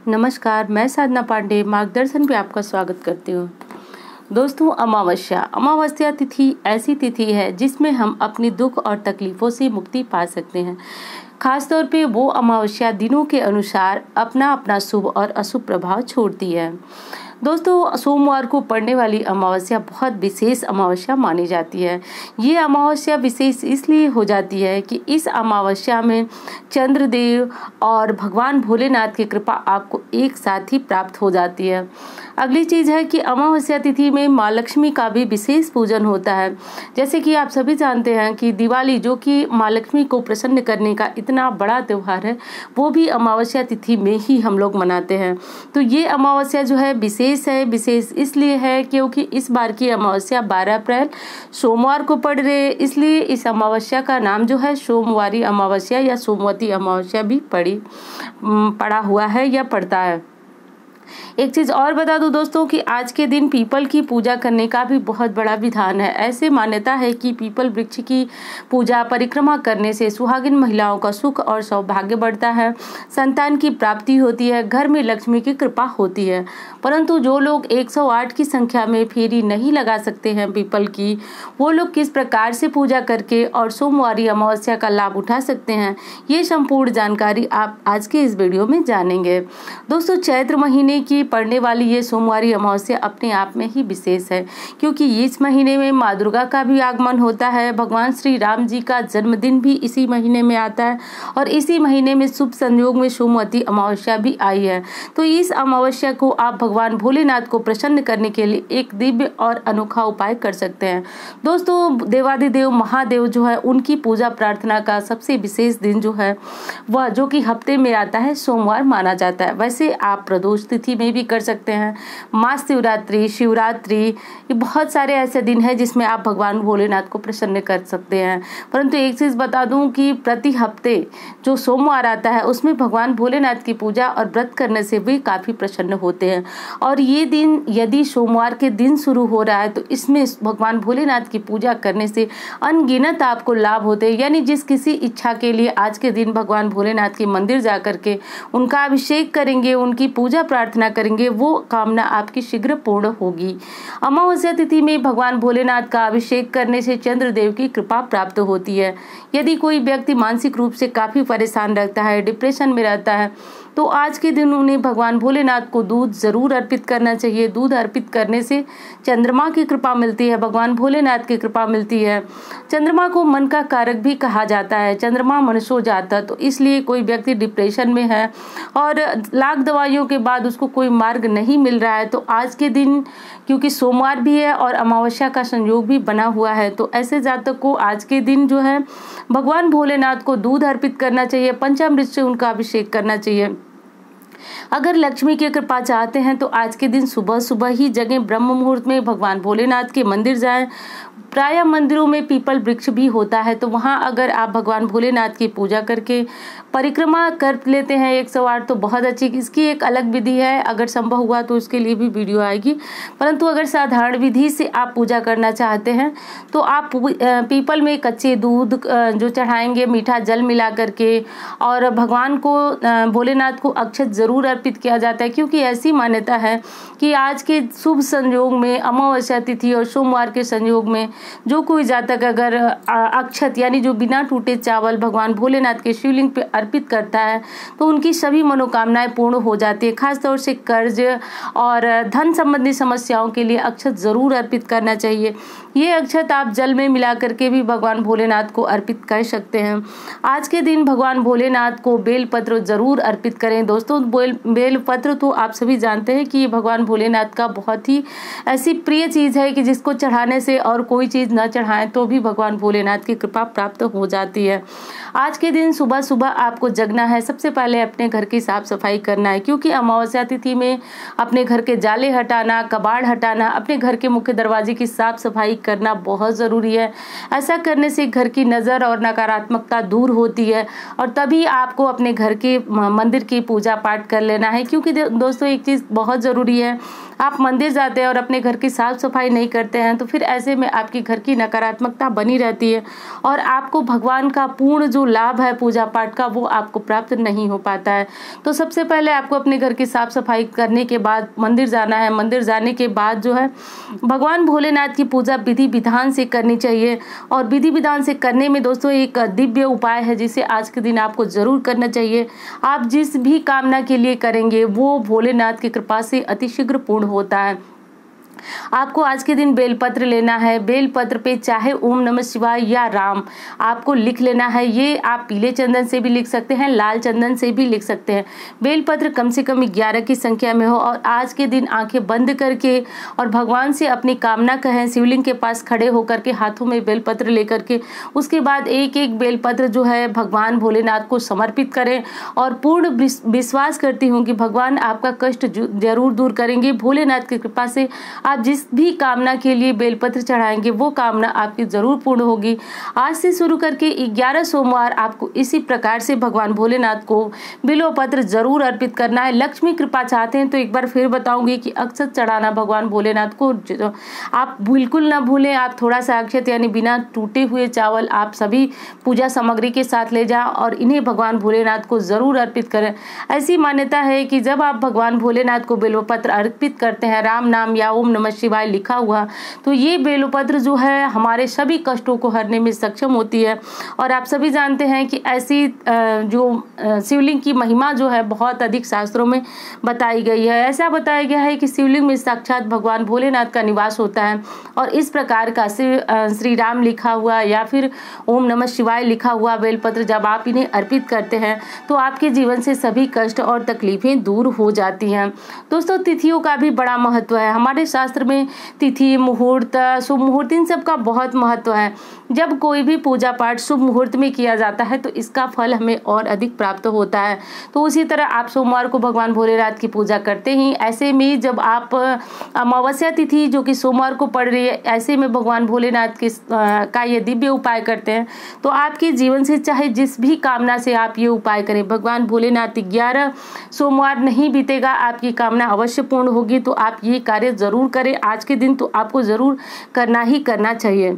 नमस्कार, मैं साधना पांडे मार्गदर्शन पे आपका स्वागत करती हूँ। दोस्तों, अमावस्या तिथि ऐसी तिथि है जिसमें हम अपनी दुख और तकलीफों से मुक्ति पा सकते हैं। खासतौर पे वो अमावस्या दिनों के अनुसार अपना अपना शुभ और अशुभ प्रभाव छोड़ती है। दोस्तों, सोमवार को पड़ने वाली अमावस्या बहुत विशेष अमावस्या मानी जाती है। ये अमावस्या विशेष इसलिए हो जाती है कि इस अमावस्या में चंद्रदेव और भगवान भोलेनाथ की कृपा आपको एक साथ ही प्राप्त हो जाती है। अगली चीज है कि अमावस्या तिथि में माँ लक्ष्मी का भी विशेष पूजन होता है। जैसे कि आप सभी जानते हैं कि दिवाली, जो कि माँ लक्ष्मी को प्रसन्न करने का इतना बड़ा त्योहार है, वो भी अमावस्या तिथि में ही हम लोग मनाते हैं। तो ये अमावस्या जो है विशेष है। विशेष इसलिए है क्योंकि इस बार की अमावस्या 12 अप्रैल सोमवार को पड़ रही है, इसलिए इस अमावस्या का नाम जो है सोमवारी अमावस्या या सोमवती अमावस्या भी पड़ा हुआ है या पड़ता है। एक चीज और बता दूं दोस्तों कि आज के दिन पीपल की पूजा करने का भी बहुत बड़ा विधान है। ऐसे मान्यता है कि पीपल वृक्ष की पूजा परिक्रमा करने से सुहागिन महिलाओं का सुख और सौभाग्य बढ़ता है, संतान की प्राप्ति होती है, घर में लक्ष्मी की कृपा होती है। परंतु जो लोग 108 की संख्या में फेरी नहीं लगा सकते हैं पीपल की, वो लोग किस प्रकार से पूजा करके और सोमवारी अमावस्या का लाभ उठा सकते हैं, ये संपूर्ण जानकारी आप आज के इस वीडियो में जानेंगे। दोस्तों, चैत्र महीने की पड़ने वाली ये सोमवारी अमावस्या अपने आप में ही विशेष है, क्योंकि इस महीने में माँ दुर्गा का भी आगमन होता है। भगवान श्री राम जी का जन्मदिन भी इसी महीने में आता है और इसी महीने में शुभ संयोग में सोमवती अमावस्या भी आई है। तो इस अमावस्या को आप भगवान भोलेनाथ को प्रसन्न करने के लिए एक दिव्य और अनोखा उपाय कर सकते हैं। दोस्तों, देवादिदेव महादेव जो है, उनकी पूजा प्रार्थना का सबसे विशेष दिन जो है वह, जो कि हफ्ते में आता है, सोमवार माना जाता है। वैसे आप प्रदोष तिथि में भी कर सकते हैं, महाशिवरात्रि, शिवरात्रि, ये बहुत सारे ऐसे दिन हैं जिसमें आप भगवान भोलेनाथ को प्रसन्न कर सकते हैं। परंतु एक चीज बता दूं कि प्रति हफ्ते जो सोमवार आता है उसमें भगवान भोलेनाथ की पूजा और व्रत करने से भी काफी प्रसन्न होते हैं। और ये दिन यदि सोमवार के दिन शुरू हो रहा है तो इसमें भगवान भोलेनाथ की पूजा करने से अनगिनत आपको लाभ होते हैं। यानी जिस किसी इच्छा के लिए आज के दिन भगवान भोलेनाथ के मंदिर जाकर के उनका अभिषेक करेंगे, उनकी पूजा प्रार्थना करेंगे, वो कामना आपकी शीघ्र पूर्ण होगी। अमावस्या तिथि में भगवान भोलेनाथ का अभिषेक करने से चंद्रदेव की कृपा प्राप्त होती है। यदि कोई व्यक्ति मानसिक रूप से काफी परेशान रहता है, डिप्रेशन में रहता है, तो आज के दिन उन्हें भगवान भोलेनाथ को दूध जरूर अर्पित करना चाहिए। दूध अर्पित करने से चंद्रमा की कृपा मिलती है, भगवान भोलेनाथ की कृपा मिलती है। चंद्रमा को मन का कारक भी कहा जाता है। चंद्रमा मनसो जाता, तो इसलिए कोई व्यक्ति डिप्रेशन में है और लाख दवाइयों के बाद उसको कोई मार्ग नहीं मिल रहा है, तो आज के दिन, क्योंकि सोमवार भी है और अमावस्या का संयोग भी बना हुआ है, तो ऐसे जातक को आज के दिन जो है भगवान भोलेनाथ को दूध अर्पित करना चाहिए, पंचामृत से उनका अभिषेक करना चाहिए। अगर लक्ष्मी की कृपा चाहते हैं तो आज के दिन सुबह सुबह ही जगें, ब्रह्म मुहूर्त में भगवान भोलेनाथ के मंदिर जाएं। प्रायः मंदिरों में पीपल वृक्ष भी होता है, तो वहां अगर आप भगवान भोलेनाथ की पूजा करके परिक्रमा कर लेते हैं 108, तो बहुत अच्छी। इसकी एक अलग विधि है, अगर संभव हुआ तो उसके लिए भी वीडियो आएगी। परंतु अगर साधारण विधि से आप पूजा करना चाहते हैं तो आप पीपल में कच्चे दूध जो चढ़ाएंगे, मीठा जल मिला करके, और भगवान को, भोलेनाथ को अक्षत जरूर अर्पित किया जाता है, क्योंकि ऐसी मान्यता है कि आज के शुभ संयोग में, अमावस्या तिथि और सोमवार के संयोग में, जो कोई जातक अगर अक्षत यानी जो बिना टूटे चावल भगवान भोलेनाथ के शिवलिंग पे अर्पित करता है तो उनकी सभी मनोकामनाएं पूर्ण हो जाती है। खासतौर से कर्ज और धन संबंधी समस्याओं के लिए अक्षत जरूर अर्पित करना चाहिए। ये अक्षत आप जल में मिला करके भी भगवान भोलेनाथ को अर्पित कर सकते हैं। आज के दिन भगवान भोलेनाथ को बेलपत्र जरूर अर्पित करें। दोस्तों, बेलपत्र तो आप सभी जानते हैं कि ये भगवान भोलेनाथ का बहुत ही ऐसी प्रिय चीज है कि जिसको चढ़ाने से और कोई चीज न चढ़ाएं तो भी भगवान भोलेनाथ की कृपा प्राप्त हो जाती है। आज के दिन सुबह सुबह आपको जगना है, सबसे पहले अपने घर की साफ सफाई करना है, क्योंकि अमावस्या तिथि में अपने घर के जाले हटाना, कबाड़ हटाना, अपने घर के मुख्य दरवाजे की साफ सफाई करना बहुत जरूरी है। ऐसा करने से घर की नजर और नकारात्मकता दूर होती है और तभी आपको अपने घर के मंदिर की पूजा पाठ कर लेना है, क्योंकि दोस्तों एक चीज़ बहुत ज़रूरी है, आप मंदिर जाते हैं और अपने घर की साफ सफाई नहीं करते हैं तो फिर ऐसे में आपकी घर की नकारात्मकता बनी रहती है और आपको भगवान का पूर्ण जो लाभ है पूजा पाठ का वो आपको प्राप्त नहीं हो पाता है। तो सबसे पहले आपको अपने घर की साफ सफाई करने के बाद मंदिर जाना है। मंदिर जाने के बाद जो है भगवान भोलेनाथ की पूजा विधि विधान से करनी चाहिए और विधि विधान से करने में दोस्तों एक दिव्य उपाय है जिसे आज के दिन आपको जरूर करना चाहिए। आप जिस भी कामना के लिए करेंगे वो भोलेनाथ की कृपा से अतिशीघ्र पूर्ण होता है। आपको आज के दिन बेलपत्र लेना है। बेलपत्र पे चाहे ओम नमः शिवाय या राम आपको लिख लेना है। ये आप पीले चंदन से भी लिख सकते हैं, लाल चंदन से भी लिख सकते हैं। बेलपत्र कम से कम 11 की संख्या में हो और आज के दिन आंखें बंद करके और भगवान से अपनी कामना कहें। शिवलिंग के पास खड़े होकर के हाथों में बेलपत्र लेकर के उसके बाद एक एक बेलपत्र जो है भगवान भोलेनाथ को समर्पित करें और पूर्ण विश्वास करती हूँ कि भगवान आपका कष्ट जरूर दूर करेंगे। भोलेनाथ की कृपा से आप जिस भी कामना के लिए बेलपत्र चढ़ाएंगे वो कामना आपकी जरूर पूर्ण होगी। आज से शुरू करके 11 सोमवार आपको इसी प्रकार से भगवान भोलेनाथ को बिल्वपत्र जरूर अर्पित करना है। लक्ष्मी कृपा चाहते हैं तो एक बार फिर बताऊंगी कि अक्षत चढ़ाना भगवान भोलेनाथ को आप बिल्कुल ना भूलें। आप थोड़ा सा अक्षत यानी बिना टूटे हुए चावल आप सभी पूजा सामग्री के साथ ले जाएं और इन्हें भगवान भोलेनाथ को जरूर अर्पित करें। ऐसी मान्यता है कि जब आप भगवान भोलेनाथ को बिल्वपत्र अर्पित करते हैं, राम नाम या ओम नमः शिवाय लिखा हुआ, तो ये बेलपत्र जो है हमारे सभी कष्टों को हरने में सक्षम होती है। और आप सभी जानते हैं कि ऐसी जो शिवलिंग की महिमा जो है बहुत अधिक शास्त्रों में बताई गई है। ऐसा बताया गया है कि शिवलिंग में साक्षात भगवान भोलेनाथ का निवास होता है और इस प्रकार का श्री राम लिखा हुआ या फिर ओम नमः शिवाय लिखा हुआ बेलपत्र जब आप इन्हें अर्पित करते हैं तो आपके जीवन से सभी कष्ट और तकलीफें दूर हो जाती हैं। दोस्तों तिथियों का भी बड़ा महत्व है। हमारे शास्त्र में तिथि, मुहूर्त, शुभ मुहूर्त इन सब का बहुत महत्व है। जब कोई भी पूजा पाठ शुभ मुहूर्त में किया जाता है तो इसका फल हमें और अधिक प्राप्त होता है। तो उसी तरह आप सोमवार को भगवान भोलेनाथ की पूजा करते ही, ऐसे में जब आप अमावस्या तिथि जो कि सोमवार को पड़ रही है, ऐसे में भगवान भोलेनाथ का ये दिव्य उपाय करते हैं तो आपके जीवन से चाहे जिस भी कामना से आप ये उपाय करें, भगवान भोलेनाथ 11 सोमवार नहीं बीतेगा आपकी कामना अवश्य पूर्ण होगी। तो आप ये कार्य जरूर करें आज के दिन, तो आपको जरूर करना ही करना चाहिए।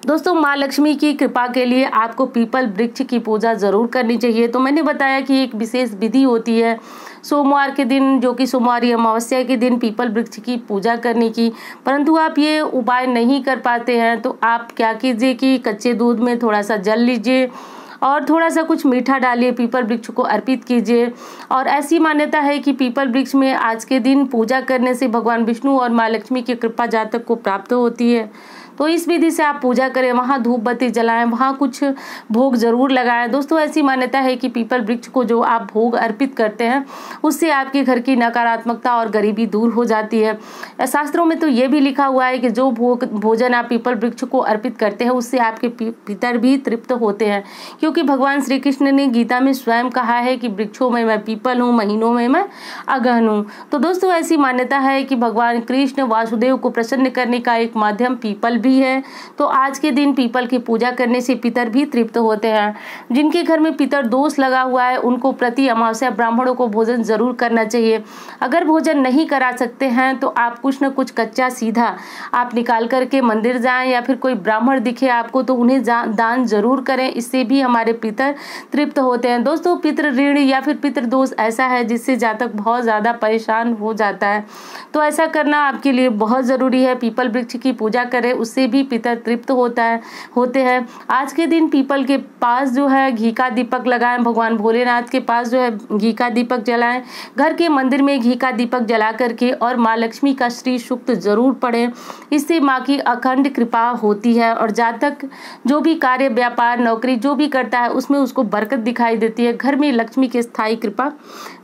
दोस्तों माँ लक्ष्मी की कृपा के लिए आपको पीपल वृक्ष की पूजा जरूर करनी चाहिए। तो मैंने बताया कि एक विशेष विधि होती है सोमवार के दिन, जो कि सोमवार या अमावस्या के दिन पीपल वृक्ष की पूजा करने की, परंतु आप ये उपाय नहीं कर पाते हैं तो आप क्या कीजिए कि कच्चे दूध में थोड़ा सा जल लीजिए और थोड़ा सा कुछ मीठा डालिए, पीपल वृक्ष को अर्पित कीजिए। और ऐसी मान्यता है कि पीपल वृक्ष में आज के दिन पूजा करने से भगवान विष्णु और माँ लक्ष्मी की कृपा जातक को प्राप्त होती है। तो इस विधि से आप पूजा करें, वहाँ धूप बत्ती जलाएं, वहाँ कुछ भोग जरूर लगाएं। दोस्तों ऐसी मान्यता है कि पीपल वृक्ष को जो आप भोग अर्पित करते हैं उससे आपके घर की नकारात्मकता और गरीबी दूर हो जाती है। शास्त्रों में तो ये भी लिखा हुआ है कि जो भोजन आप पीपल वृक्ष को अर्पित करते हैं उससे आपके पितर भी तृप्त होते हैं, क्योंकि भगवान श्री कृष्ण ने गीता में स्वयं कहा है कि वृक्षों में मैं पीपल हूँ, महीनों में मैं अगहन हूँ। तो दोस्तों ऐसी मान्यता है कि भगवान कृष्ण वासुदेव को प्रसन्न करने का एक माध्यम पीपल भी है। तो आज के दिन पीपल की पूजा करने से पितर भी तृप्त होते हैं। जिनके घर में पितर दोष लगा हुआ है उनको प्रति अमावस्या ब्राह्मणों को भोजन जरूर करना चाहिए। अगर भोजन नहीं करा सकते हैं तो आप कुछ न कुछ कच्चा सीधा आप निकाल करके मंदिर जाएं या फिर कोई ब्राह्मण दिखे आपको तो उन्हें दान जरूर करें, इससे भी हमारे पितर तृप्त होते हैं। दोस्तों पितृ ऋण या फिर पितृ दोष ऐसा है जिससे जातक बहुत ज्यादा परेशान हो जाता है, तो ऐसा करना आपके लिए बहुत जरूरी है। पीपल वृक्ष की पूजा करें, उससे भी पितर तृप्त होते हैं। आज के दिन पीपल के पास जो है घी का दीपक लगाएं, भगवान भोलेनाथ के पास जो है घी का दीपक जलाएं, घर के मंदिर में घी का दीपक जला करके और माँ लक्ष्मी का श्री सूक्त जरूर पढ़ें। इससे माँ की अखंड कृपा होती है और जातक जो भी कार्य, व्यापार, नौकरी जो भी करता है उसमें उसको बरकत दिखाई देती है, घर में लक्ष्मी की स्थायी कृपा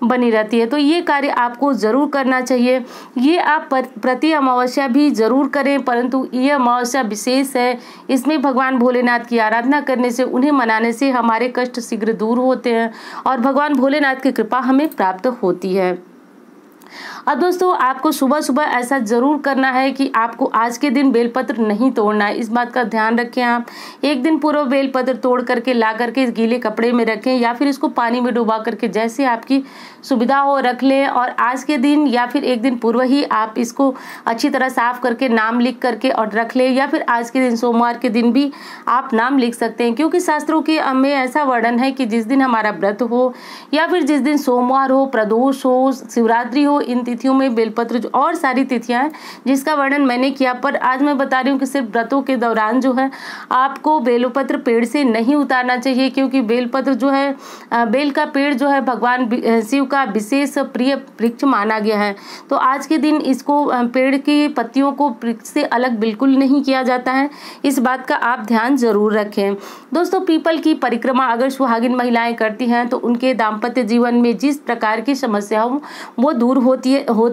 बनी रहती है। तो ये कार्य आपको जरूर करना चाहिए। ये आप प्रति अमावस्या भी जरूर करें, परंतु ये अमावस्या विशेष है। इसमें भगवान भोलेनाथ की आराधना करने से, उन्हें मनाने से हमारे कष्ट शीघ्र दूर होते हैं और भगवान भोलेनाथ की कृपा हमें प्राप्त होती है। अब दोस्तों आपको सुबह सुबह ऐसा जरूर करना है कि आपको आज के दिन बेलपत्र नहीं तोड़ना है। इस बात का ध्यान रखें। आप एक दिन पूर्व बेलपत्र तोड़ करके ला करके गीले कपड़े में रखें या फिर इसको पानी में डुबा करके जैसे आपकी सुविधा हो रख लें, और आज के दिन या फिर एक दिन पूर्व ही आप इसको अच्छी तरह साफ करके नाम लिख करके और रख लें, या फिर आज के दिन सोमवार के दिन भी आप नाम लिख सकते हैं। क्योंकि शास्त्रों के में ऐसा वर्णन है कि जिस दिन हमारा व्रत हो या फिर जिस दिन सोमवार हो, प्रदोष हो, शिवरात्रि हो, इन तिथियों में बेलपत्र और सारी तिथियां हैं जिसका वर्णन मैंने किया, पर आज मैं बता रही हूँ कि सिर्फ व्रतों के दौरान जो है आपको बेलपत्र पेड़ से नहीं उतारना चाहिए। क्योंकि बेलपत्र जो है, बेल का पेड़ जो है भगवान शिव का विशेष प्रिय वृक्ष माना गया है। तो आज के दिन इसको पेड़ की पत्तियों को वृक्ष से अलग बिल्कुल नहीं किया जाता है। इस बात का आप ध्यान जरूर रखें। दोस्तों पीपल की परिक्रमा अगर सुहागिन महिलाएं करती हैं तो उनके दाम्पत्य जीवन में जिस प्रकार की समस्या हो वो दूर होती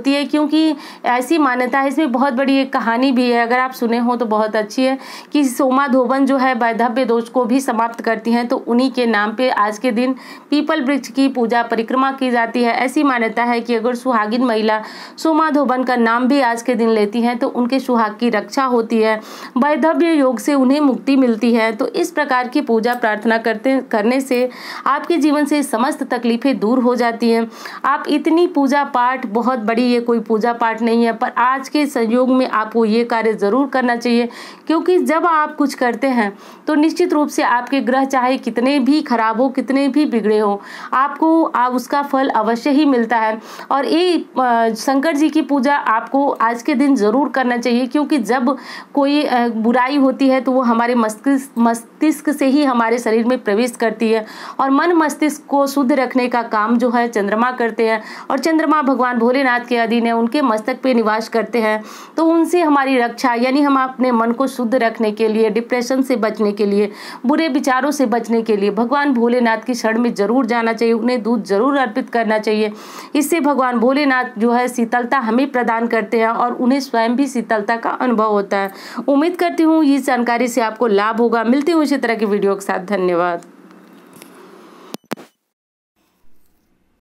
है। क्योंकि ऐसी मान्यता है, इसमें बहुत बड़ी एक कहानी भी है, अगर आप सुने हो तो बहुत अच्छी है, कि सोमा धोबन जो है वैधव्य दोष को भी समाप्त करती हैं। तो उन्हीं के नाम पे आज के दिन पीपल वृक्ष की पूजा परिक्रमा की जाती है। ऐसी मान्यता है कि अगर सुहागिन महिला सोमा धोबन का नाम भी आज के दिन लेती हैं तो उनके सुहाग की रक्षा होती है, वैधव्य योग से उन्हें मुक्ति मिलती है। तो इस प्रकार की पूजा प्रार्थना करने से आपके जीवन से समस्त तकलीफें दूर हो जाती हैं। आप इतनी पूजा पाठ, बहुत बड़ी ये कोई पूजा पाठ नहीं है, पर आज के संयोग में आपको ये कार्य जरूर करना चाहिए। क्योंकि जब आप कुछ करते हैं तो निश्चित रूप से आपके ग्रह चाहे कितने भी खराब हो, कितने भी बिगड़े हो, आपको उसका फल अवश्य ही मिलता है। और ये शंकर जी की पूजा आपको आज के दिन जरूर करना चाहिए। क्योंकि जब कोई बुराई होती है तो वो हमारे मस्तिष्क से ही हमारे शरीर में प्रवेश करती है, और मन मस्तिष्क को शुद्ध रखने का काम जो है चंद्रमा करते हैं, और चंद्रमा भगवान भोलेनाथ के अधीन है, उनके मस्तक पे निवास करते हैं। तो उनसे हमारी रक्षा, यानी हम अपने मन को शुद्ध रखने के लिए, डिप्रेशन से बचने के लिए, बुरे विचारों से बचने के लिए भगवान भोलेनाथ की शरण में जरूर जाना चाहिए, उन्हें दूध जरूर अर्पित करना चाहिए। इससे भगवान भोलेनाथ जो है शीतलता हमें प्रदान करते हैं और उन्हें स्वयं भी शीतलता का अनुभव होता है। उम्मीद करती हूँ इस जानकारी से आपको लाभ होगा। मिलती हूँ इसी तरह की वीडियो के साथ। धन्यवाद।